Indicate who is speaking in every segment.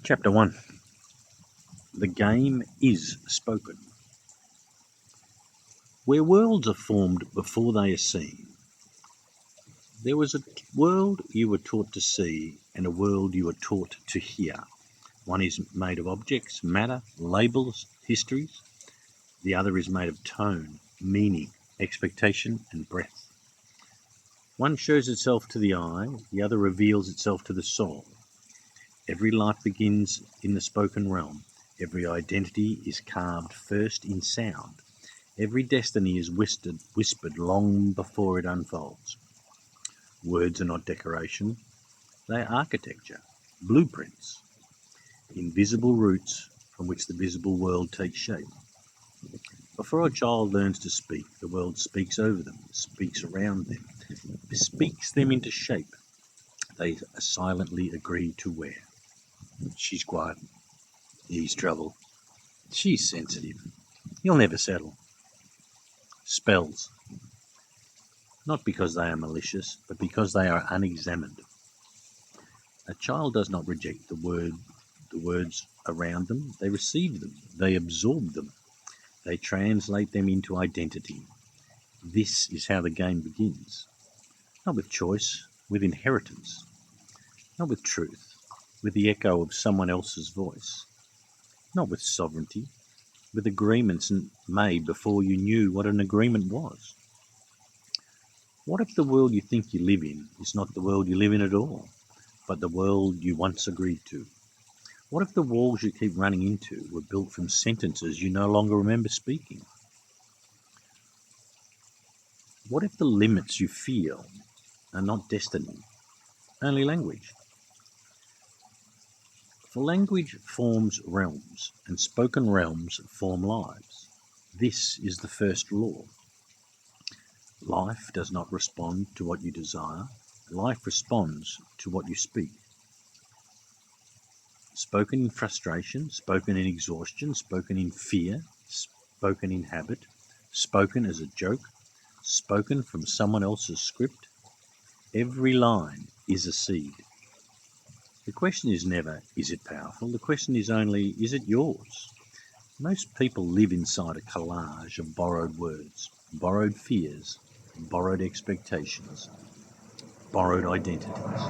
Speaker 1: Chapter 1. The game is spoken. Where worlds are formed before they are seen, there was a world you were taught to see and a world you were taught to hear. One is made of objects, matter, labels, histories. The other is made of tone, meaning, expectation, and breath. One shows itself to the eye, the other reveals itself to the soul. Every life begins in the spoken realm. Every identity is carved first in sound. Every destiny is whispered long before it unfolds. Words are not decoration. They are architecture, blueprints, invisible roots from which the visible world takes shape. Before a child learns to speak, the world speaks over them, speaks around them, speaks them into shape they silently agree to wear. She's quiet. He's trouble. She's sensitive. He'll never settle. Spells. Not because they are malicious, but because they are unexamined. A child does not reject the words around them. They receive them. They absorb them. They translate them into identity. This is how the game begins. Not with choice, with inheritance. Not with truth, with the echo of someone else's voice. Not with sovereignty, with agreements made before you knew what an agreement was. What if the world you think you live in is not the world you live in at all, but the world you once agreed to? What if the walls you keep running into were built from sentences you no longer remember speaking? What if the limits you feel are not destiny, only language? For language forms realms, and spoken realms form lives. This is the first law. Life does not respond to what you desire. Life responds to what you speak. Spoken in frustration, spoken in exhaustion, spoken in fear, spoken in habit, spoken as a joke, spoken from someone else's script. Every line is a seed. The question is never, is it powerful? The question is only, is it yours? Most people live inside a collage of borrowed words, borrowed fears, borrowed expectations, borrowed identities.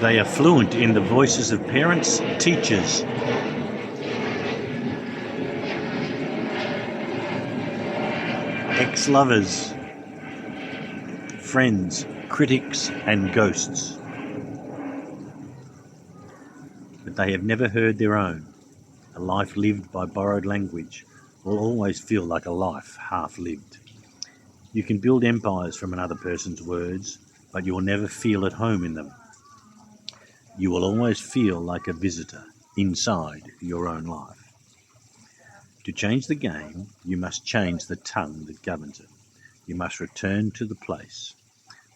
Speaker 1: They are fluent in the voices of parents, teachers, ex-lovers, friends, critics, and ghosts. But they have never heard their own. A life lived by borrowed language will always feel like a life half-lived. You can build empires from another person's words, but you will never feel at home in them. You will always feel like a visitor inside your own life. To change the game, you must change the tongue that governs it. You must return to the place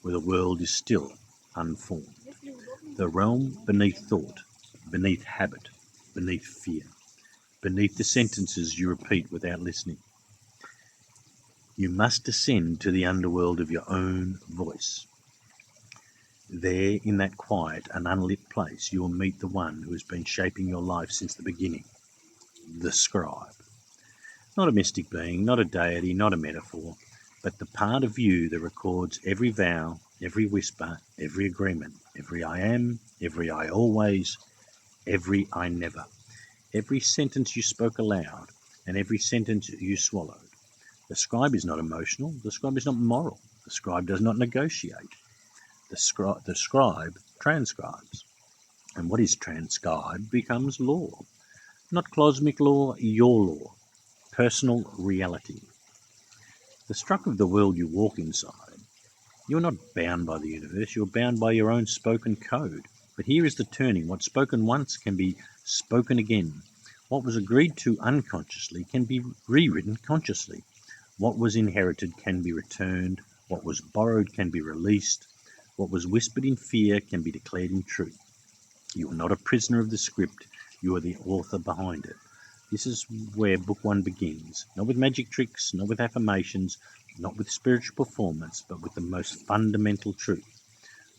Speaker 1: where the world is still unformed. The realm beneath thought, beneath habit, beneath fear, beneath the sentences you repeat without listening. You must descend to the underworld of your own voice. There, in that quiet and unlit place, you will meet the one who has been shaping your life since the beginning, the scribe. Not a mystic being, not a deity, not a metaphor, but the part of you that records every vow, every whisper, every agreement, every I am, every I always, every I never, every sentence you spoke aloud, and every sentence you swallowed. The scribe is not emotional, the scribe is not moral, the scribe does not negotiate. The scribe transcribes, and what is transcribed becomes law. Not cosmic law, your law, personal reality. The struck of the world you walk inside, you are not bound by the universe, you are bound by your own spoken code. But here is the turning. What spoken once can be spoken again. What was agreed to unconsciously can be rewritten consciously. What was inherited can be returned. What was borrowed can be released. What was whispered in fear can be declared in truth. You are not a prisoner of the script, you are the author behind it. This is where book one begins, not with magic tricks, not with affirmations, not with spiritual performance, but with the most fundamental truth.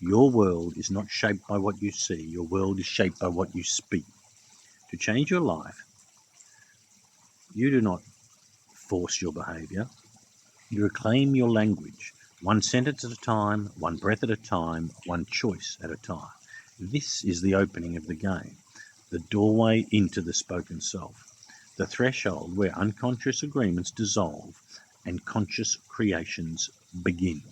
Speaker 1: Your world is not shaped by what you see, your world is shaped by what you speak. To change your life, you do not force your behavior, you reclaim your language, one sentence at a time, one breath at a time, one choice at a time. This is the opening of the game, the doorway into the spoken self, the threshold where unconscious agreements dissolve and conscious creations begin.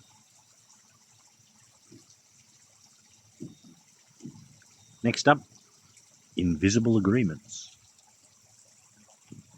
Speaker 1: Next up, invisible agreements.